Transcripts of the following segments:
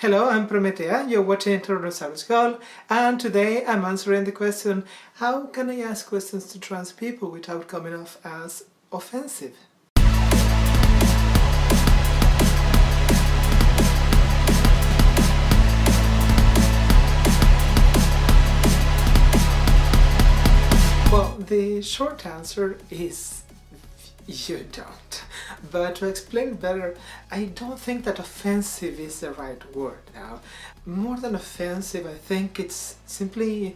Hello, I'm Prometea, you're watching Tyrannosaurus Girl, and today I'm answering the question, how can I ask questions to trans people without coming off as offensive? Well, the short answer is you don't. But to explain better, I don't think that offensive is the right word now. More than offensive, I think it's simply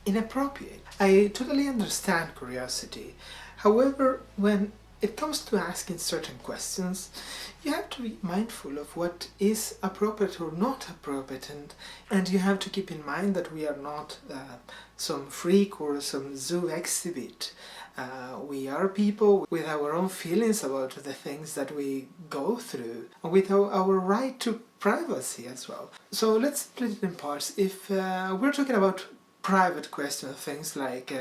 inappropriate. I totally understand curiosity. However, when it comes to asking certain questions, you have to be mindful of what is appropriate or not appropriate, and you have to keep in mind that we are not some freak or some zoo exhibit. We are people with our own feelings about the things that we go through, and with our right to privacy as well. So let's split it in parts. If we're talking about private questions, things like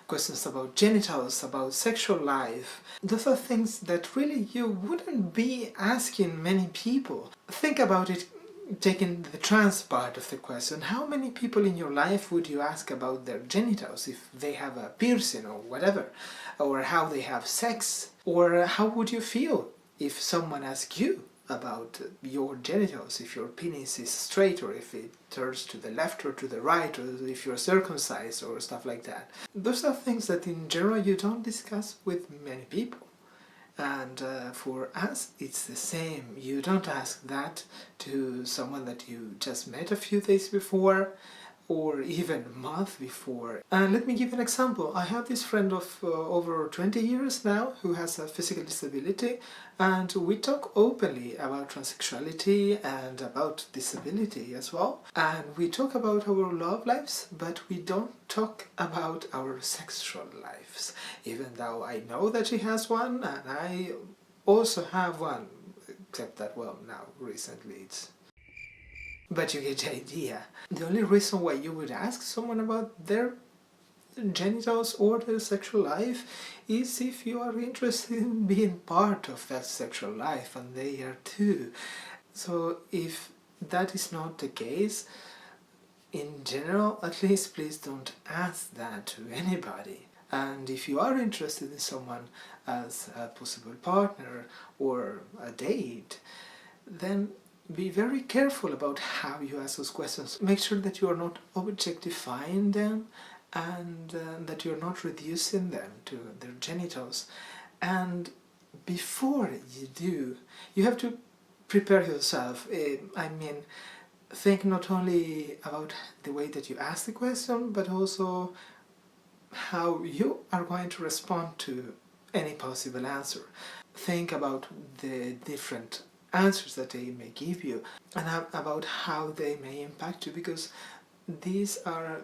questions about genitals, about sexual life, those are things that really you wouldn't be asking many people. Think about it, taking the trans part of the question. How many people in your life would you ask about their genitals, if they have a piercing or whatever, or how they have sex? Or how would you feel if someone asked you about your genitals, if your penis is straight or if it turns to the left or to the right, or if you're circumcised or stuff like that? Those are things that in general you don't discuss with many people. And for us it's the same. You don't ask that to someone that you just met a few days before or even a month before. And let me give an example. I have this friend of over 20 years now who has a physical disability, and we talk openly about transsexuality and about disability as well. And we talk about our love lives, but we don't talk about our sexual lives, even though I know that she has one and I also have one, except that, well, now recently it's... But you get the idea. The only reason why you would ask someone about their genitals or their sexual life is if you are interested in being part of that sexual life, and they are too. So if that is not the case, in general, at least, please don't ask that to anybody. And if you are interested in someone as a possible partner or a date, then be very careful about how you ask those questions. Make sure that you are not objectifying them, and that you're not reducing them to their genitals. And before you do, you have to prepare yourself. I mean, think not only about the way that you ask the question, but also how you are going to respond to any possible answer. Think about the different answers that they may give you, and about how they may impact you, because these are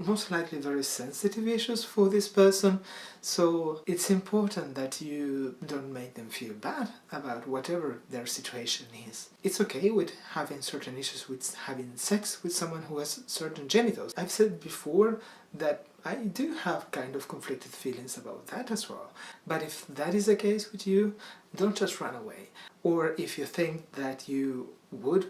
most likely very sensitive issues for this person. So it's important that you don't make them feel bad about whatever their situation is. It's okay with having certain issues with having sex with someone who has certain genitals. I've said before that I do have kind of conflicted feelings about that as well. But if that is the case with you, don't just run away. Or if you think that you would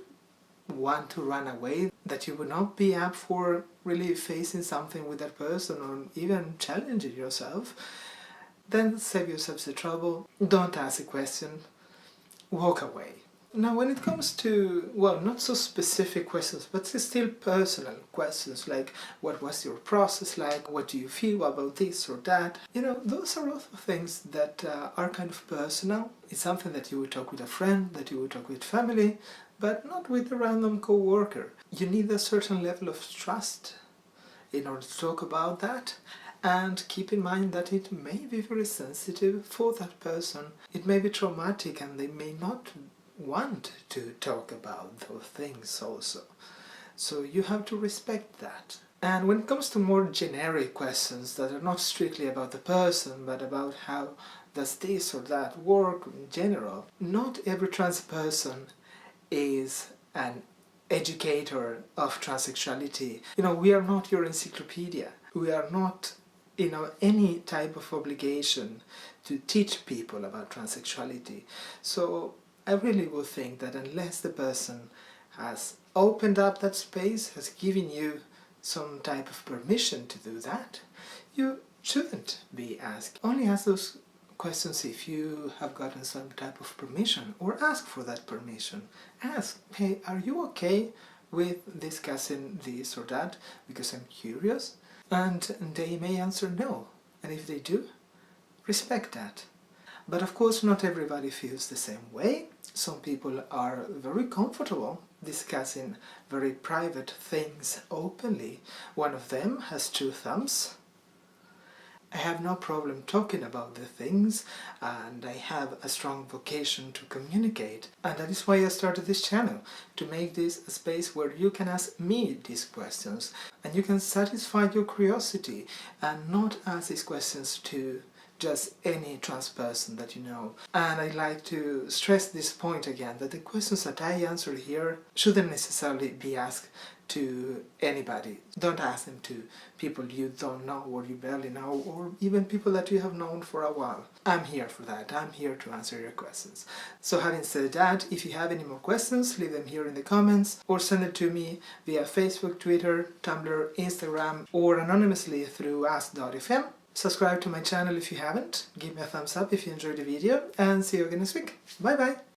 want to run away, that you would not be up for really facing something with that person or even challenging yourself, then save yourself the trouble. Don't ask a question. Walk away. Now, when it comes to, well, not so specific questions, but still personal questions, like what was your process like, what do you feel about this or that, you know, those are also things that are kind of personal. It's something that you would talk with a friend, that you would talk with family, but not with a random co-worker. You need a certain level of trust in order to talk about that, and keep in mind that it may be very sensitive for that person. It may be traumatic, and they may not want to talk about those things also. So you have to respect that. And when it comes to more generic questions that are not strictly about the person, but about how does this or that work in general, not every trans person is an educator of transsexuality. You know, we are not your encyclopedia. We are not, you know, any type of obligation to teach people about transsexuality. So I really would think that unless the person has opened up that space, has given you some type of permission to do that, you shouldn't be asked. Only ask those questions if you have gotten some type of permission, or ask for that permission. Ask, hey, are you okay with discussing this or that, because I'm curious? And they may answer no, and if they do, respect that. But of course not everybody feels the same way. Some people are very comfortable discussing very private things openly. One of them has 2 thumbs. I have no problem talking about the things, and I have a strong vocation to communicate. And that is why I started this channel, to make this a space where you can ask me these questions, and you can satisfy your curiosity, and not ask these questions to just any trans person that you know. And I like to stress this point again, that the questions that I answer here shouldn't necessarily be asked to anybody. Don't ask them to people you don't know or you barely know, or even people that you have known for a while. I'm here for that. I'm here to answer your questions. So having said that, if you have any more questions, leave them here in the comments, or send it to me via Facebook, Twitter, Tumblr, Instagram, or anonymously through ask.fm. Subscribe to my channel if you haven't, give me a thumbs up if you enjoyed the video, and see you again next week. Bye bye!